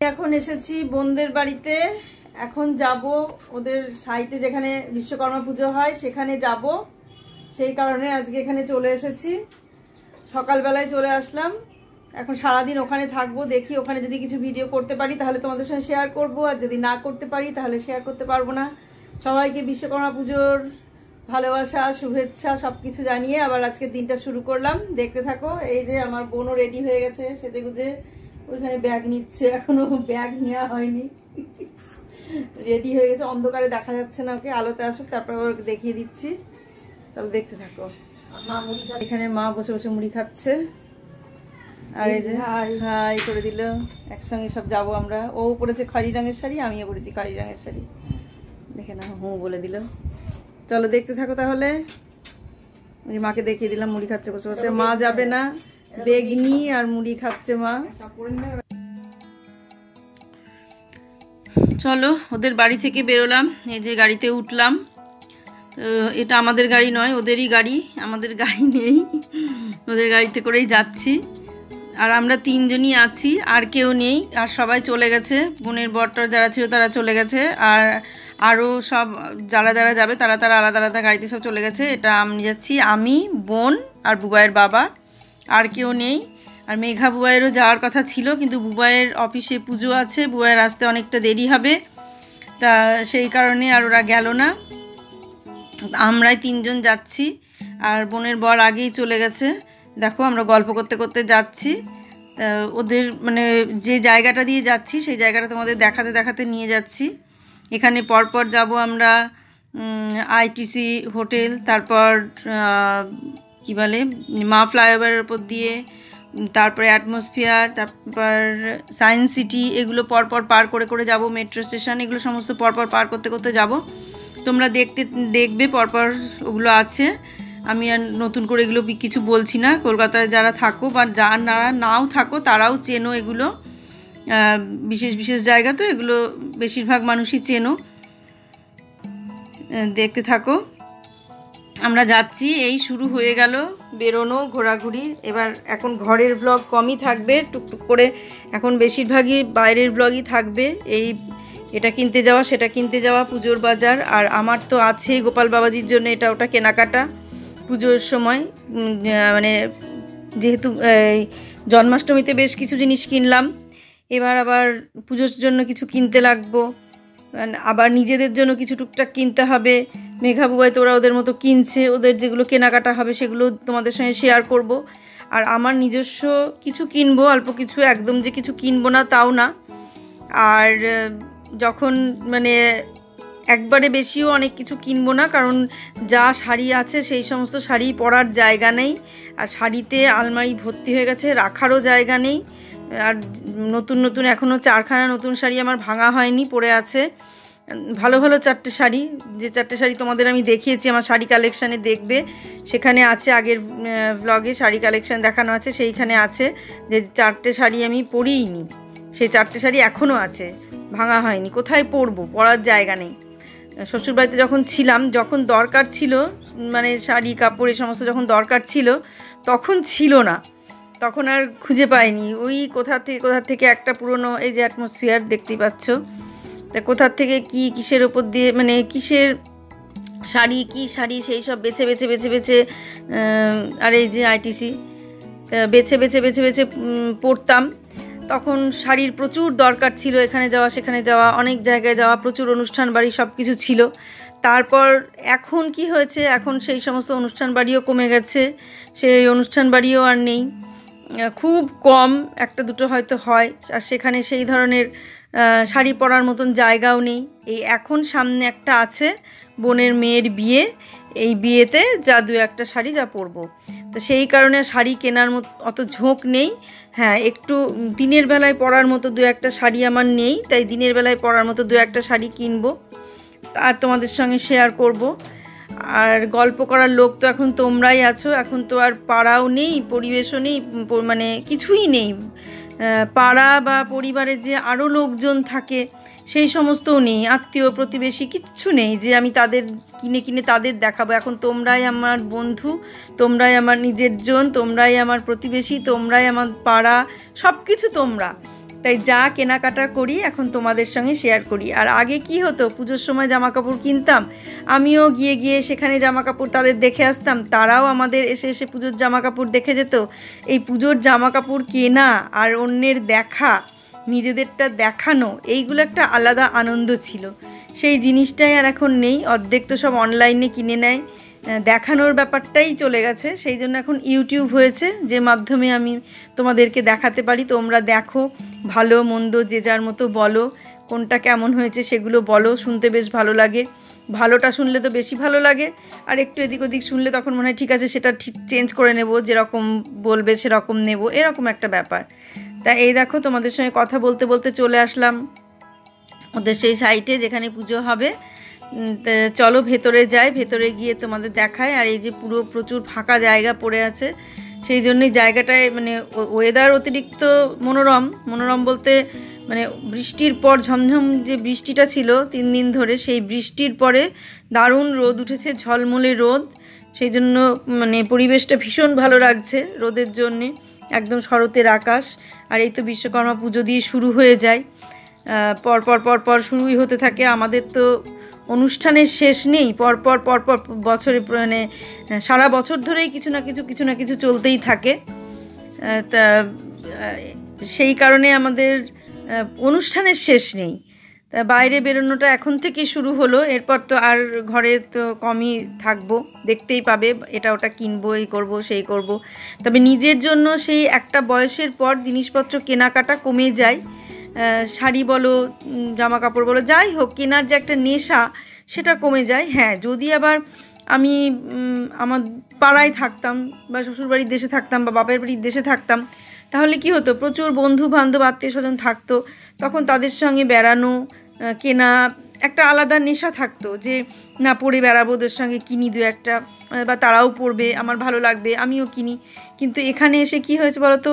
এখন এসেছি বোনদের বাড়িতে। এখন যাব ওদের সাইটে যেখানে বিশ্বকর্মা পুজো হয় সেখানে যাব, সেই কারণে আজকে এখানে চলে এসেছি। সকালবেলায় চলে আসলাম, এখন সারাদিন ওখানে থাকবো। দেখি ওখানে যদি কিছু ভিডিও করতে পারি তাহলে তোমাদের সঙ্গে শেয়ার করব, আর যদি না করতে পারি তাহলে শেয়ার করতে পারবো না। সবাইকে বিশ্বকর্মা পুজোর ভালোবাসা, শুভেচ্ছা সবকিছু জানিয়ে আবার আজকের দিনটা শুরু করলাম। দেখতে থাকো। এই যে আমার বোনও রেডি হয়ে গেছে সেজে গুজে, ওইখানে ব্যাগ নিচ্ছে, এখনো ব্যাগ নেওয়া হয়নি। রেডি হয়ে গেছে, অন্ধকারে দেখা যাচ্ছে না ওকে, আলোতে আসুক তারপর ওকে দেখিয়ে দিচ্ছি। চলো দেখতে থাকো। এখানে মা বসে বসে মুড়ি খাচ্ছে, আর এই যে হাই করে দিল। একসঙ্গে সব যাবো আমরা। ও পরেছে খয়েরি রঙের শাড়ি, আমিও পরেছি খয়েরি রঙের শাড়ি। দেখে না, হুঁ বলে দিল। চলো দেখতে থাকো তাহলে। মাকে দেখিয়ে দিলাম মুড়ি খাচ্ছে বসে বসে। মা যাবে না, বেগনি আর মুড়ি খাচ্ছে মা। চলো ওদের বাড়ি থেকে বেরোলাম, এই যে গাড়িতে উঠলাম। এটা আমাদের গাড়ি নয়, ওদেরই গাড়ি, আমাদের গাড়ি নেই। ওদের গাড়িতে করেই যাচ্ছি। আর আমরা তিনজনই আছি, আর কেউ নেই, আর সবাই চলে গেছে। বোনের বরটার যারা ছিল তারা চলে গেছে, আর আরও সব যারা যারা যাবে তারা তারা আলাদা আলাদা গাড়িতে সব চলে গেছে। এটা আমি যাচ্ছি, আমি, বোন আর বুবাইয়ের বাবা, আর কেউ নেই। আর মেঘা বুবাইয়েরও যাওয়ার কথা ছিল, কিন্তু বুবাইয়ের অফিসে পুজো আছে, বুবাইয়ের আসতে অনেকটা দেরি হবে, তা সেই কারণে আর ওরা গেল না। আমরাই তিনজন যাচ্ছি, আর বোনের বর আগেই চলে গেছে। দেখো আমরা গল্প করতে করতে যাচ্ছি। ওদের মানে যে জায়গাটা দিয়ে যাচ্ছি সেই জায়গাটা তোমাদের দেখাতে দেখাতে নিয়ে যাচ্ছি। এখানে পরপর যাব আমরা আইটিসি হোটেল, তারপর কি বলে মা ফ্লাইওভারের উপর দিয়ে, তারপরে অ্যাটমসফিয়ার, তারপর সায়েন্স সিটি, এগুলো পরপর পার করে করে যাব। মেট্রো স্টেশন, এগুলো সমস্ত পরপর পার করতে করতে যাব। তোমরা দেখবে পরপর ওগুলো আছে। আমি আর নতুন করে এগুলো কিছু বলছি না। কলকাতায় যারা থাকো বা যারা নাও থাকো তারাও চেনো এগুলো, বিশেষ বিশেষ জায়গা তো এগুলো বেশিরভাগ মানুষই চেনো। দেখতে থাকো। আমরা যাচ্ছি, এই শুরু হয়ে গেল বেরোনো, ঘোরাঘুরি। এবার এখন ঘরের ব্লগ কমই থাকবে, টুকটুক করে এখন বেশিরভাগই বাইরের ব্লগই থাকবে। এটা কিনতে যাওয়া, সেটা কিনতে যাওয়া, পুজোর বাজার। আর আমার তো আছেই গোপাল বাবাজির জন্য এটা ওটা কেনাকাটা পুজোর সময়। মানে যেহেতু জন্মাষ্টমীতে বেশ কিছু জিনিস কিনলাম, এবার আবার পুজোর জন্য কিছু কিনতে লাগবো, আবার নিজেদের জন্য কিছু টুকটাক কিনতে হবে। মেঘা বুবাই তো ওরা ওদের মতো কিনছে, ওদের যেগুলো কেনাকাটা হবে সেগুলো তোমাদের সঙ্গে শেয়ার করব। আর আমার নিজস্ব কিছু কিনবো, অল্প কিছু, একদম যে কিছু কিনবো না তাও না। আর যখন মানে একবারে বেশিও অনেক কিছু কিনবো না, কারণ যা শাড়ি আছে সেই সমস্ত শাড়ি পরার জায়গা নেই, আর শাড়িতে আলমারি ভর্তি হয়ে গেছে, রাখারও জায়গা নেই। আর নতুন নতুন এখনও 4খানা নতুন শাড়ি আমার ভাঙা হয়নি, পড়ে আছে। ভালো ভালো 4টে শাড়ি, যে 4টে শাড়ি তোমাদের আমি দেখিয়েছি আমার শাড়ি কালেকশানে, দেখবে সেখানে আছে, আগের ব্লগে শাড়ি কালেকশান দেখানো আছে, সেইখানে আছে যে 4টে শাড়ি আমি পরিইনি। সেই 4টে শাড়ি এখনও আছে, ভাঙা হয়নি। কোথায় পরবো, পরার জায়গা নেই। শ্বশুরবাড়িতে যখন ছিলাম, যখন দরকার ছিল মানে শাড়ি কাপড় এই সমস্ত যখন দরকার ছিল, তখন ছিল না, তখন আর খুঁজে পাইনি। ওই কোথা থেকে একটা পুরনো, এই যে অ্যাটমসফিয়ার দেখতেই পাচ্ছ, তা কোথার থেকে কি কিসের ওপর দিয়ে মানে কিসের শাড়ি, কি শাড়ি, সেই সব বেছে বেছে বেছে বেছে, আর এই যে আইটিসি, বেছে বেছে বেছে বেছে পরতাম। তখন শাড়ির প্রচুর দরকার ছিল, এখানে যাওয়া সেখানে যাওয়া, অনেক জায়গায় যাওয়া, প্রচুর অনুষ্ঠান বাড়ি সব কিছু ছিল। তারপর এখন কি হয়েছে, এখন সেই সমস্ত অনুষ্ঠান বাড়িও কমে গেছে, সেই অনুষ্ঠান বাড়িও আর নেই, খুব কম, একটা দুটো হয়তো হয়। আর সেখানে সেই ধরনের শাড়ি পরার মতন জায়গাও নেই। এই এখন সামনে একটা আছে, বোনের মেয়ের বিয়ে, এই বিয়েতে যা 2-1টা শাড়ি যা পরবো, তো সেই কারণে শাড়ি কেনার মতো অত ঝোঁক নেই। হ্যাঁ, একটু দিনের বেলায় পরার মতো 2-1টা শাড়ি আমার নেই, তাই দিনের বেলায় পরার মতো 2-1টা শাড়ি কিনবো, আর তোমাদের সঙ্গে শেয়ার করব। আর গল্প করার লোক তো এখন তোমরাই আছো, এখন তো আর পাড়াও নেই, পরিবেশও নেই, মানে কিছুই নেই। পাড়া বা পরিবারে যে আরও লোকজন থাকে সেই সমস্তও নেই, আত্মীয় প্রতিবেশী কিচ্ছু নেই যে আমি তাদের কিনে কিনে তাদের দেখাবো। এখন তোমরাই আমার বন্ধু, তোমরাই আমার নিজের জন, তোমরাই আমার প্রতিবেশী, তোমরাই আমার পাড়া, সব কিছু তোমরা। তাই যা কেনাকাটা করি এখন তোমাদের সঙ্গে শেয়ার করি। আর আগে কি হতো, পুজোর সময় জামা কাপড় কিনতাম, আমিও গিয়ে গিয়ে সেখানে জামা কাপড় তাদের দেখে আসতাম, তারাও আমাদের এসে এসে পুজোর জামা কাপড় দেখে যেত। এই পুজোর জামা কাপড় কেনা আর অন্যের দেখা, নিজেদেরটা দেখানো, এইগুলো একটা আলাদা আনন্দ ছিল। সেই জিনিসটাই আর এখন নেই, অর্ধেক তো সব অনলাইনে কিনে নেয়, দেখানোর ব্যাপারটাই চলে গেছে। সেই জন্য এখন ইউটিউব হয়েছে, যে মাধ্যমে আমি তোমাদেরকে দেখাতে পারি, তোমরা দেখো, ভালো মন্দ যে যার মতো বলো, কোনটা কেমন হয়েছে সেগুলো বলো, শুনতে বেশ ভালো লাগে। ভালোটা শুনলে তো বেশি ভালো লাগে, আর একটু এদিক ওদিক শুনলে তখন মনে হয় ঠিক আছে সেটা ঠিক চেঞ্জ করে নেব, যেরকম বলবে সেরকম নেব, এরকম একটা ব্যাপার। তা এই দেখো তোমাদের সঙ্গে কথা বলতে বলতে চলে আসলাম ওদের সেই সাইটে যেখানে পুজো হবে। চলো ভেতরে যাই, ভেতরে গিয়ে তোমাদের দেখায়। আর এই যে পুরো প্রচুর ফাঁকা জায়গা পড়ে আছে, সেই জন্যই জায়গাটায় মানে ওয়েদার অতিরিক্ত মনোরম। মনোরম বলতে মানে বৃষ্টির পর ঝমঝম যে বৃষ্টিটা ছিল 3 দিন ধরে, সেই বৃষ্টির পরে দারুণ রোদ উঠেছে, ঝলমলে রোদ। সেই জন্য মানে পরিবেশটা ভীষণ ভালো লাগছে রোদের জন্যে, একদম শরতের আকাশ। আর এই তো বিশ্বকর্মা পুজো দিয়ে শুরু হয়ে যায়, পর শুরুই হতে থাকে। আমাদের তো অনুষ্ঠানের শেষ নেই, পরপর বছরে মানে সারা বছর ধরেই কিছু না কিছু চলতেই থাকে। তা সেই কারণে আমাদের অনুষ্ঠানের শেষ নেই। তা বাইরে বেরোনোটা এখন থেকেই শুরু হলো, এরপর তো আর ঘরে তো কমই থাকবো, দেখতেই পাবে এটা ওটা কিনবো, এই করব সেই করব। তবে নিজের জন্য সেই একটা বয়সের পর জিনিসপত্র কেনাকাটা কমে যায়। শাড়ি বলো, জামা কাপড় বলো, যাই হোক, কেনার যে একটা নেশা সেটা কমে যায়। হ্যাঁ, যদি আবার আমি আমার পাড়ায় থাকতাম বা শ্বশুরবাড়ির দেশে থাকতাম বা বাপের বাড়ির দেশে থাকতাম, তাহলে কি হতো, প্রচুর বন্ধু বান্ধব আত্মীয় স্বজন থাকতো, তখন তাদের সঙ্গে বেড়ানো, কেনা, একটা আলাদা নেশা থাকতো, যে না পরে বেড়াবো, ওদের সঙ্গে কিনি দু একটা, বা তারাও পরবে, আমার ভালো লাগবে, আমিও কিনি। কিন্তু এখানে এসে কি হয়েছে বলো তো,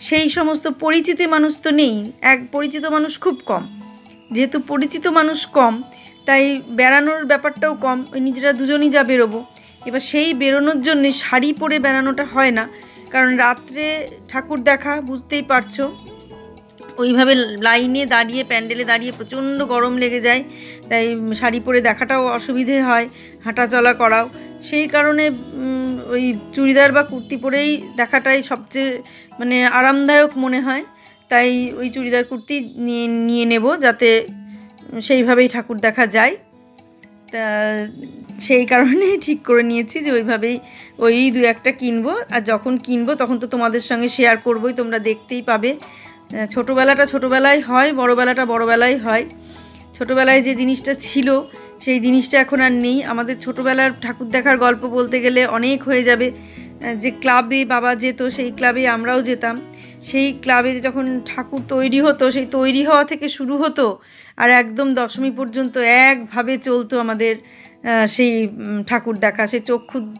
সেই সমস্ত পরিচিত মানুষ তো নেই, পরিচিত মানুষ খুব কম। যেহেতু পরিচিত মানুষ কম, তাই বেড়ানোর ব্যাপারটাও কম, ওই নিজেরা দুজনই যা বেরোবো। এবার সেই বেরোনোর জন্যে শাড়ি পরে বেড়ানোটা হয় না, কারণ রাত্রে ঠাকুর দেখা বুঝতেই পারছো, ওইভাবে লাইনে দাঁড়িয়ে প্যান্ডেলে দাঁড়িয়ে প্রচণ্ড গরম লেগে যায়, তাই শাড়ি পরে দেখাটাও অসুবিধে হয়, হাঁটাচলা করাও। সেই কারণে ওই চুড়িদার বা কুর্তি পরেই দেখাটাই সবচেয়ে মানে আরামদায়ক মনে হয়। তাই ওই চুড়িদার কুর্তি নিয়ে নেব, যাতে সেইভাবেই ঠাকুর দেখা যায়। তা সেই কারণেই ঠিক করে নিয়েছি যে ওইভাবেই ওই দু একটা কিনবো, আর যখন কিনবো তখন তো তোমাদের সঙ্গে শেয়ার করবোই, তোমরা দেখতেই পাবে। ছোটোবেলাটা ছোটোবেলায় হয়, বড়োবেলাটা বড়োবেলায় হয়। ছোটোবেলায় যে জিনিসটা ছিল সেই জিনিসটা এখন আর নেই। আমাদের ছোটোবেলার ঠাকুর দেখার গল্প বলতে গেলে অনেক হয়ে যাবে। যে ক্লাবে বাবা যেত, সেই ক্লাবে আমরাও যেতাম। সেই ক্লাবে যখন ঠাকুর তৈরি হতো, সেই তৈরি হওয়া থেকে শুরু হতো আর একদম দশমী পর্যন্ত একভাবে চলতো আমাদের সেই ঠাকুর দেখা। সেই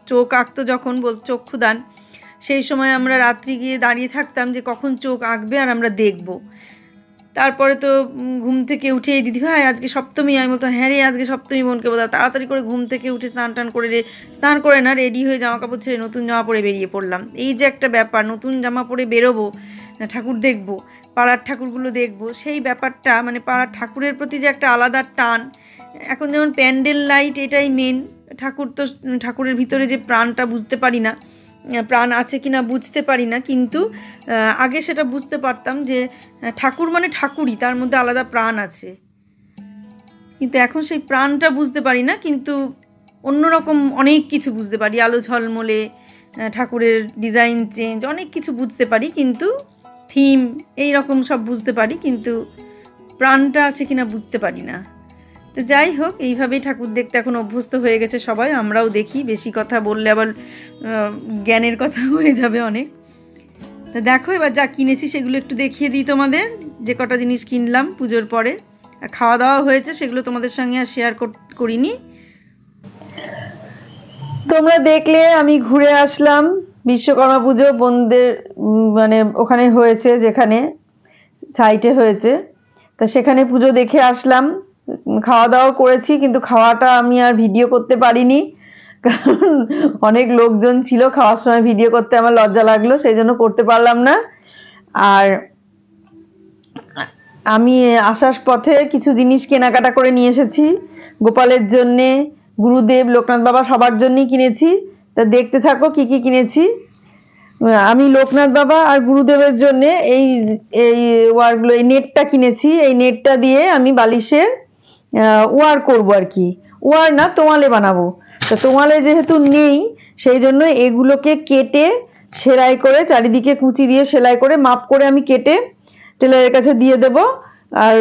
চোখ আঁকতো যখন চক্ষুদান, সেই সময় আমরা রাত্রি গিয়ে দাঁড়িয়ে থাকতাম যে কখন চোখ আঁকবে আর আমরা দেখব। তারপরে তো ঘুম থেকে উঠে দিদি ভাই আজকে সপ্তমী, আমি বলতো হ্যাঁ রে আজকে সপ্তমী, বোনকে বলতাম তাড়াতাড়ি করে ঘুম থেকে উঠে স্নান করে না রেডি হয়ে জামা কাপড় ছেড়ে নতুন জামা পরে বেরিয়ে পড়লাম। এই যে একটা ব্যাপার, নতুন জামা পরে বেরোবো, ঠাকুর দেখবো, পাড়ার ঠাকুরগুলো দেখবো, সেই ব্যাপারটা মানে পাড়ার ঠাকুরের প্রতি যে একটা আলাদা টান। এখন যেমন প্যান্ডেল লাইট এটাই মেন, ঠাকুরের ভিতরে যে প্রাণটা বুঝতে পারি না, প্রাণ আছে কি না বুঝতে পারি না, কিন্তু আগে সেটা বুঝতে পারতাম যে ঠাকুর মানে ঠাকুরই, তার মধ্যে আলাদা প্রাণ আছে। কিন্তু এখন সেই প্রাণটা বুঝতে পারি না, কিন্তু অন্যরকম অনেক কিছু বুঝতে পারি, আলো ঝলমলে, ঠাকুরের ডিজাইন চেঞ্জ, অনেক কিছু বুঝতে পারি, কিন্তু থিম এই রকম সব বুঝতে পারি, কিন্তু প্রাণটা আছে কিনা বুঝতে পারি না। তো যাই হোক, এইভাবেই ঠাকুর দেখতে এখন অভ্যস্ত হয়ে গেছে সবাই, আমরাও দেখি। বেশি কথা বললে আবার জ্ঞানের কথা হয়ে যাবে অনেক। তা দেখো এবার যা কিনেছি সেগুলো একটু দেখিয়ে দিই তোমাদের, যে কটা জিনিস কিনলাম পুজোর পরে। আর খাওয়া দাওয়া হয়েছে, সেগুলো তোমাদের সঙ্গে আর শেয়ার করিনি। তোমরা দেখলে আমি ঘুরে আসলাম বিশ্বকর্মা পুজো বোনদের মানে ওখানে হয়েছে, যেখানে সাইটে হয়েছে, তা সেখানে পুজো দেখে আসলাম। খাওয়া দাওয়া করেছি, কিন্তু খাওয়াটা আমি আর ভিডিও করতে পারিনি, কারণ অনেক লোকজন ছিল, খাওয়ার সময় ভিডিও করতে আমার লজ্জা লাগলো, সেই জন্য করতে পারলাম না। আর আমি আসার পথে কিছু জিনিস কেনাকাটা করে নিয়ে এসেছি গোপালের জন্যে, গুরুদেব, লোকনাথ বাবা সবার জন্যই কিনেছি। তা দেখতে থাকো কি কি কিনেছি। আমি লোকনাথ বাবা আর গুরুদেবের জন্য এই এই ওয়ারগুলো, এই নেটটা কিনেছি। এই নেটটা দিয়ে আমি বালিশের ওয়ার করব আর কি, ওয়ার না তোয়ালে বানাবো। তো তোয়ালে যেহেতু নেই সেই জন্য এগুলোকে কেটে সেলাই করে, চারিদিকে কুচি দিয়ে সেলাই করে মাপ করে আমি কেটে টেলারের কাছে দিয়ে দেব, আর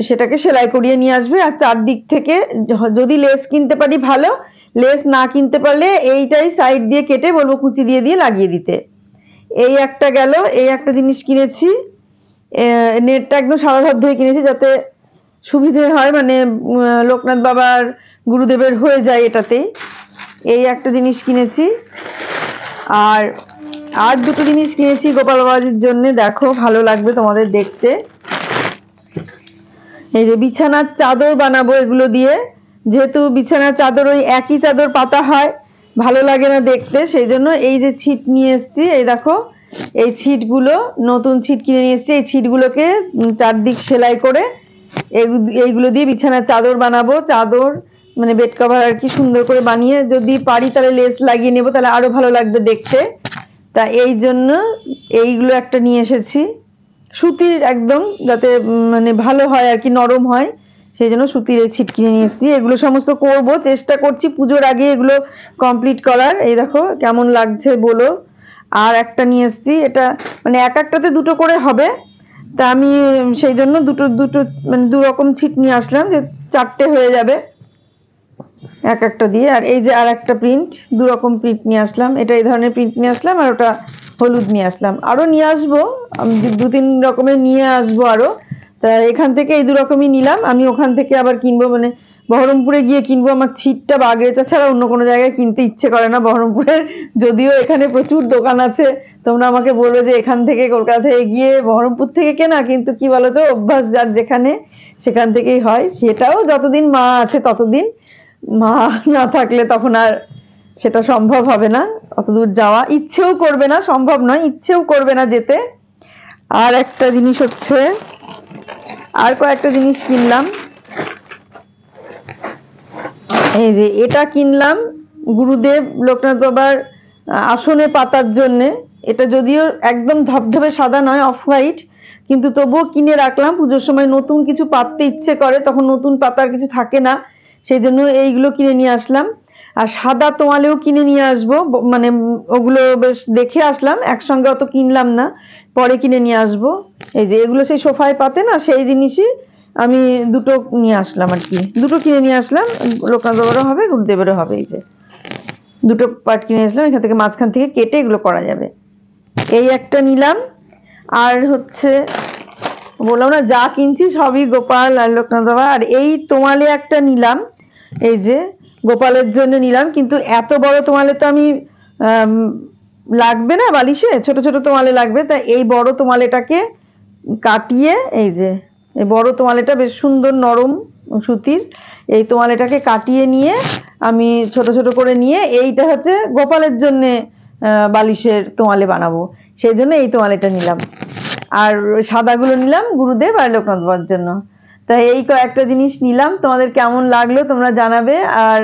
সেটাকে সেলাই করিয়ে নিয়ে আসবে। আর চারদিক থেকে যদি লেস কিনতে পারি ভালো, লেস না কিনতে পারলে এইটাই সাইড দিয়ে কেটে বলবো কুচি দিয়ে দিয়ে লাগিয়ে দিতে। এই একটা গেল, এই একটা জিনিস কিনেছি। নেটটা একদম সাদা ধার ধরে কিনেছি যাতে সুবিধে হয়, মানে লোকনাথ বাবার গুরুদেবের হয়ে যায় এটাতেই। এই একটা জিনিস কিনেছি। আর আর দুটো জিনিস কিনেছি গোপাল বাবাজির জন্য, দেখো ভালো লাগবে তোমাদের দেখতে। এই যে বিছানার চাদর বানাবো এগুলো দিয়ে, যেহেতু বিছানার চাদর ওই একই চাদর পাতা হয়, ভালো লাগে না দেখতে, সেই জন্য এই যে ছিট নিয়ে এসেছি, এই দেখো এই ছিটগুলো নতুন ছিট কিনে নিয়ে এসেছি। এই ছিটগুলোকে চারদিক সেলাই করে এইগুলো দিয়ে বিছানার চাদর বানাবো। চাদর মানে বেড কভার আর কি, সুন্দর করে বানিয়ে যদি পারি তাহলে লেস লাগিয়ে নেবো, তাহলে আরো ভালো লাগবে দেখতে। তা এই জন্য এইগুলো একটা নিয়ে এসেছি, সুতির একদম, যাতে মানে ভালো হয় আর কি, নরম হয়, সেই জন্য সুতির এই ছিট কিনে নিয়ে এসেছি। এগুলো সমস্ত করব, চেষ্টা করছি পুজোর আগে এগুলো কমপ্লিট করার। এই দেখো কেমন লাগছে বলো। আর একটা নিয়ে এসেছি, এটা মানে এক একটাতে দুটো করে হবে, তা আমি সেই জন্য দুটো দুটো মানে দু রকম ছিট নিয়ে আসলাম, যে চারটে হয়ে যাবে এক একটা দিয়ে। আর এই যে আর একটা প্রিন্ট, দু রকম প্রিন্ট নিয়ে আসলাম, এটা এই ধরনের প্রিন্ট নিয়ে আসলাম, আর ওটা হলুদ নিয়ে আসলাম। আরো নিয়ে আসবো, দু তিন রকমের নিয়ে আসবো আরো। তা এখান থেকে এই দু রকমই নিলাম, আমি ওখান থেকে আবার কিনবো, মানে বহরমপুরে গিয়ে কিনবো। আমার ছিটটা বাগড়েচা ছাড়া অন্য কোনো জায়গায় কিনতে ইচ্ছে করে না বহরমপুরের, যদিও এখানে প্রচুর দোকান আছে। তোমরা আমাকে বলবে যে এখান থেকে কলকাতা থেকে গিয়ে বহরমপুর থেকে কেনা, কিন্তু কি বলতো, অভ্যাস যার যেখানে সেখান থেকেই হয়। সেটাও যতদিন মা আছে ততদিন, মা না থাকলে তখন আর সেটা সম্ভব হবে না, অতদূর যাওয়া ইচ্ছেও করবে না, সম্ভব নয়, ইচ্ছেও করবে না যেতে। আর একটা জিনিস হচ্ছে, আর কয়েকটা জিনিস কিনলাম। এই যে এটা কিনলাম গুরুদেব লোকনাথ বাবার আসনে পাতার জন্যে। এটা যদিও একদম ধবধবে সাদা নয়, অফ হোয়াইট, কিন্তু তবুও কিনে রাখলাম। পুজোর সময় নতুন কিছু পাততে ইচ্ছে করে, তখন নতুন পাতার কিছু থাকে না, সেই জন্য এইগুলো কিনে নিয়ে আসলাম। আর সাদা তোয়ালেও কিনে নিয়ে আসবো, মানে ওগুলো বেশ দেখে আসলাম, একসঙ্গে অত কিনলাম না, পরে কিনে নিয়ে আসবো। এই যে এগুলো সেই সোফায় পাতে না, সেই জিনিসই আমি দুটো নিয়ে আসলাম আর কি, দুটো কিনে নিয়ে আসলাম। লোকনাথ বাবারও হবে, গুরুদেবেরও হবে। এই যে দুটো পার্ট কিনে আসলাম, এখান থেকে মাঝখান থেকে কেটে এগুলো করা যাবে। এই একটা নিলাম। আর হচ্ছে বললাম না, যা কিনছি সবই গোপাল আর লোকনাথ বাবা। আর এই তোয়ালে একটা নিলাম, এই যে গোপালের জন্য নিলাম, কিন্তু এত বড় তোয়ালে তো আমি লাগবে না বালিশে, ছোট ছোট তোয়ালে লাগবে। তাই এই বড় তোয়ালেটাকে কাটিয়ে, এই যে এই বড় তোয়ালেটা বেশ সুন্দর নরম সুতির, এই তোয়ালেটাকে কাটিয়ে নিয়ে আমি ছোট ছোট করে নিয়ে, এইটা হচ্ছে গোপালের জন্যে বালিশের তোয়ালে বানাবো, সেই জন্য এই তোয়ালেটা নিলাম। আর সাদাগুলো নিলাম গুরুদেব আর লোকনাথ বাবার জন্য। তাই এই কয়েকটা জিনিস নিলাম, তোমাদের কেমন লাগলো তোমরা জানাবে। আর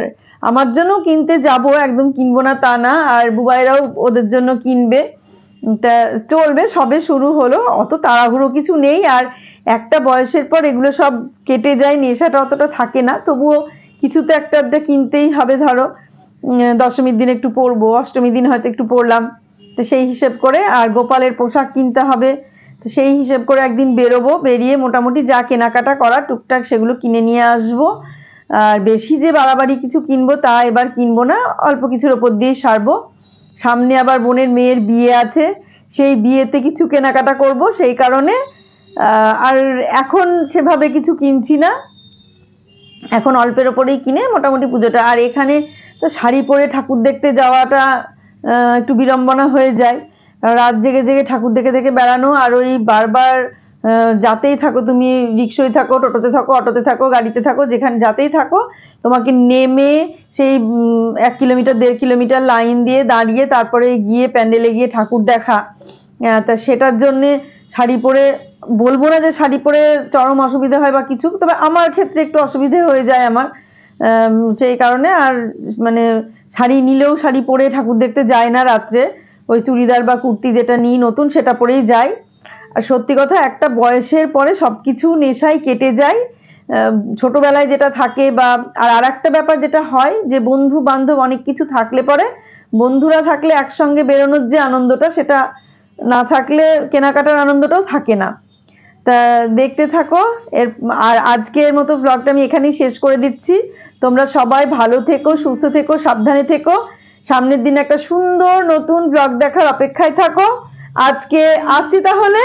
আমার জন্য কিনতে যাব, একদম কিনবো না তা না, আর বুবাইরাও ওদের জন্য কিনবে। তা চলবে, সবে শুরু হলো, অত তাড়াহুড়ো কিছু নেই। আর একটা বয়সের পর এগুলো সব কেটে যায়, নেশাটা অতটা থাকে না, তবুও কিছু তো একটা একটা কিনতেই হবে। ধরো দশমীর দিন একটু পরবো, অষ্টমীর দিন হয়তো একটু পরলাম, তো সেই হিসেব করে। আর গোপালের পোশাক কিনতে হবে, তো সেই হিসেব করে একদিন বেরোবো, বেরিয়ে মোটামুটি যা কেনাকাটা করা টুকটাক সেগুলো কিনে নিয়ে আসবো। আর বেশি যে বাড়াবাড়ি কিছু কিনবো তা এবার কিনবো না, অল্প কিছুর ওপর দিয়েই সারবো। সামনে আবার বোনের মেয়ের বিয়ে আছে, সেই বিয়েতে কিছু কেনাকাটা করব, সেই কারণে আর এখন সেভাবে কিছু কিনছি না, এখন অল্পের ওপরেই কিনে মোটামুটি পুজোটা। আর এখানে তো শাড়ি পরে ঠাকুর দেখতে যাওয়াটা একটু বিড়ম্বনা হয়ে যায়, রাত জেগে জেগে ঠাকুর দেখে দেখে বেড়ানো, আর ওই বারবার যাতেই থাকো তুমি, রিক্সায় থাকো, টোটোতে থাকো, অটোতে থাকো, গাড়িতে থাকো, যেখানে যাতেই থাকো, তোমাকে নেমে সেই 1 কিলোমিটার 1.5 কিলোমিটার লাইন দিয়ে দাঁড়িয়ে তারপরে গিয়ে প্যান্ডেলে গিয়ে ঠাকুর দেখা, তা সেটার জন্যে শাড়ি পরে, বলবো না যে শাড়ি পরে চরম অসুবিধা হয় বা কিছু, তবে আমার ক্ষেত্রে একটু অসুবিধে হয়ে যায় আমার, সেই কারণে আর মানে শাড়ি নিলেও শাড়ি পরে ঠাকুর দেখতে যায় না রাত্রে, ওই চুড়িদার বা কুর্তি যেটা নিই নতুন সেটা পরেই যাই। আর সত্যি কথা, একটা বয়সের পরে সবকিছু নেশাই কেটে যায়, ছোটবেলায় যেটা থাকে বা আর একটা ব্যাপার যেটা হয় যে বন্ধু বান্ধব অনেক কিছু থাকলে পরে, বন্ধুরা থাকলে একসঙ্গে বেরোনোর যে আনন্দটা, সেটা না থাকলে কেনাকাটার আনন্দটাও থাকে না। তা দেখতে থাকো এর। আর আজকের মতো ব্লগটা আমি এখানেই শেষ করে দিচ্ছি। তোমরা সবাই ভালো থেকো, সুস্থ থেকো, সাবধানে থেকো। সামনের দিন একটা সুন্দর নতুন ব্লগ দেখার অপেক্ষায় থাকো। আজকে আসি তাহলে।